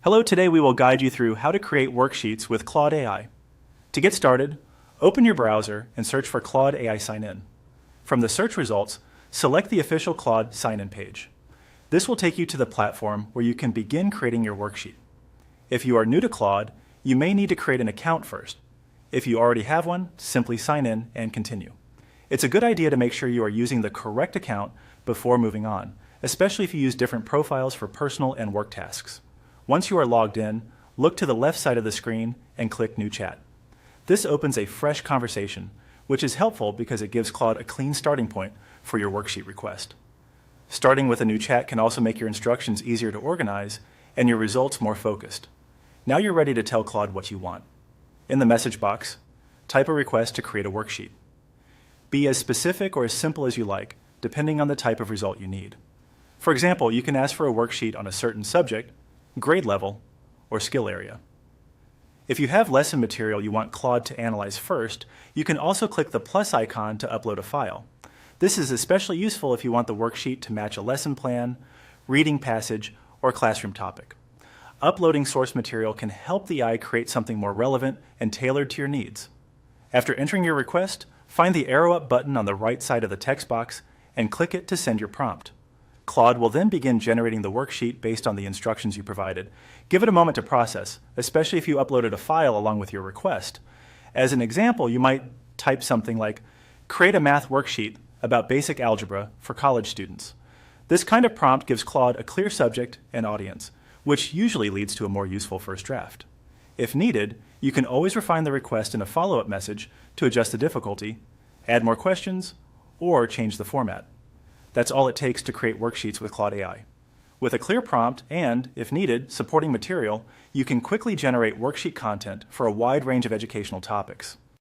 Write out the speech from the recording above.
Hello, today we will guide you through how to create worksheets with Claude AI. To get started, open your browser and search for Claude AI Sign-In. From the search results, select the official Claude sign-in page. This will take you to the platform where you can begin creating your worksheet. If you are new to Claude, you may need to create an account first. If you already have one, simply sign in and continue. It's a good idea to make sure you are using the correct account before moving on, especially if you use different profiles for personal and work tasks. Once you are logged in, look to the left side of the screen and click New Chat. This opens a fresh conversation, which is helpful because it gives Claude a clean starting point for your worksheet request. Starting with a new chat can also make your instructions easier to organize and your results more focused. Now you're ready to tell Claude what you want. In the message box, type a request to create a worksheet. Be as specific or as simple as you like, depending on the type of result you need. For example, you can ask for a worksheet on a certain subject, grade level, or skill area. If you have lesson material you want Claude to analyze first, you can also click the plus icon to upload a file. This is especially useful if you want the worksheet to match a lesson plan, reading passage, or classroom topic. Uploading source material can help the AI create something more relevant and tailored to your needs. After entering your request, find the arrow up button on the right side of the text box and click it to send your prompt. Claude will then begin generating the worksheet based on the instructions you provided. Give it a moment to process, especially if you uploaded a file along with your request. As an example, you might type something like, "Create a math worksheet about basic algebra for college students." This kind of prompt gives Claude a clear subject and audience, which usually leads to a more useful first draft. If needed, you can always refine the request in a follow-up message to adjust the difficulty, add more questions, or change the format. That's all it takes to create worksheets with Claude AI. With a clear prompt and, if needed, supporting material, you can quickly generate worksheet content for a wide range of educational topics.